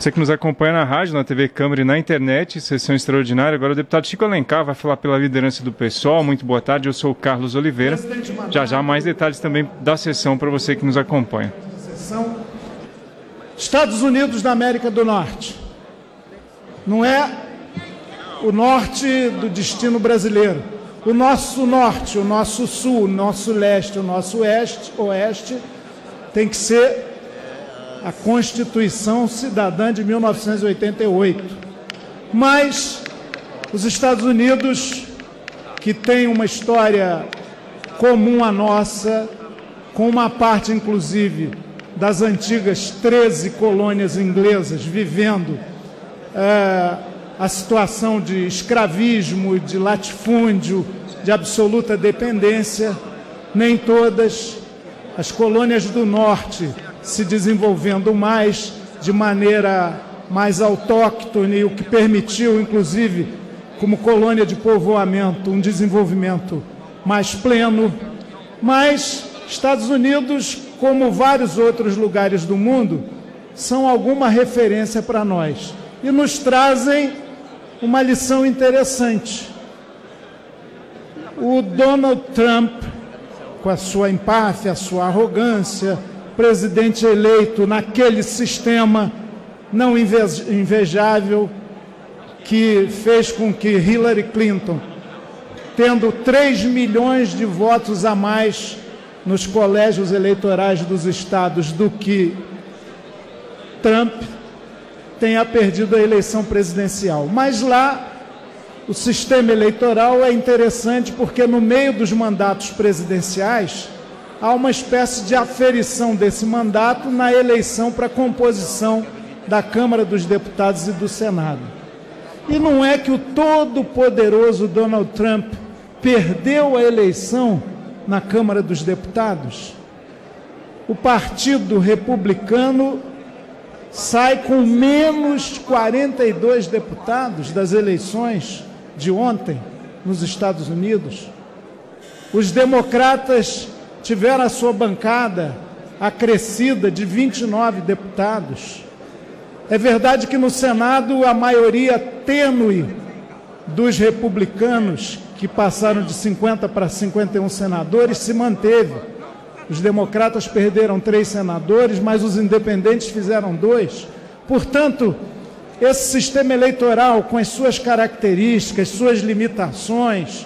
Você que nos acompanha na rádio, na TV Câmara e na internet, sessão extraordinária. Agora o deputado Chico Alencar vai falar pela liderança do PSOL. Muito boa tarde, eu sou o Carlos Oliveira. Já mais detalhes também da sessão para você que nos acompanha. Estados Unidos da América do Norte. Não é o norte do destino brasileiro. O nosso norte, o nosso sul, o nosso leste, o nosso oeste tem que ser a Constituição Cidadã de 1988. Mas os Estados Unidos, que tem uma história comum à nossa, com uma parte, inclusive, das antigas 13 colônias inglesas vivendo a situação de escravismo, de latifúndio, de absoluta dependência, nem todas as colônias do norte se desenvolvendo mais, de maneira mais autóctone, o que permitiu, inclusive, como colônia de povoamento, um desenvolvimento mais pleno. Mas Estados Unidos, como vários outros lugares do mundo, são alguma referência para nós e nos trazem uma lição interessante. O Donald Trump, com a sua empáfia, a sua arrogância, presidente eleito naquele sistema não invejável que fez com que Hillary Clinton, tendo 3 milhões de votos a mais nos colégios eleitorais dos estados do que Trump, tenha perdido a eleição presidencial. Mas lá o sistema eleitoral é interessante porque no meio dos mandatos presidenciais há uma espécie de aferição desse mandato na eleição para a composição da Câmara dos Deputados e do Senado. E não é que o todo-poderoso Donald Trump perdeu a eleição na Câmara dos Deputados? O Partido Republicano sai com menos 42 deputados das eleições de ontem nos Estados Unidos. Os democratas tiveram a sua bancada acrescida de 29 deputados. É verdade que no Senado a maioria tênue dos republicanos, que passaram de 50 para 51 senadores, se manteve. Os democratas perderam 3 senadores, mas os independentes fizeram 2. Portanto, esse sistema eleitoral, com as suas características, suas limitações,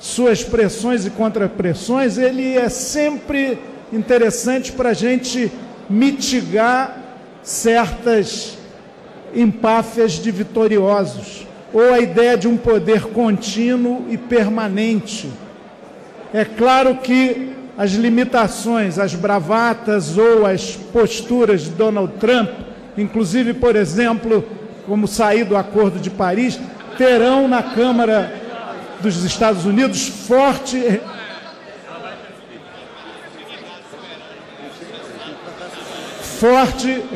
suas pressões e contrapressões, ele é sempre interessante para a gente mitigar certas empáfias de vitoriosos, ou a ideia de um poder contínuo e permanente. É claro que as limitações, as bravatas ou as posturas de Donald Trump, inclusive, por exemplo, como sair do Acordo de Paris, terão na Câmara dos Estados Unidos forte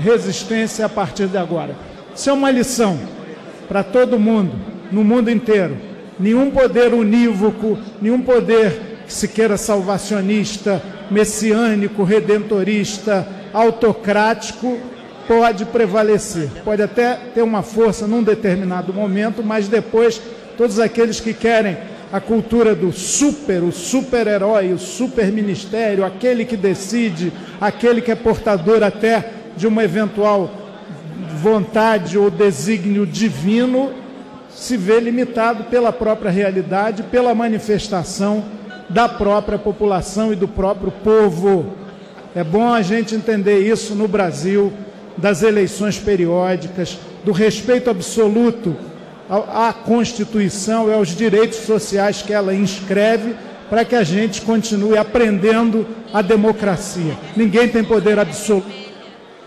resistência a partir de agora. Isso é uma lição para todo mundo, no mundo inteiro. Nenhum poder unívoco, nenhum poder que se queira salvacionista, messiânico, redentorista, autocrático, pode prevalecer. Pode até ter uma força num determinado momento, mas depois todos aqueles que querem a cultura do o super-herói, o super-ministério, aquele que decide, aquele que é portador até de uma eventual vontade ou desígnio divino, se vê limitado pela própria realidade, pela manifestação da própria população e do próprio povo. É bom a gente entender isso no Brasil, das eleições periódicas, do respeito absoluto à Constituição e aos direitos sociais que ela inscreve, para que a gente continue aprendendo a democracia. Ninguém tem poder absoluto.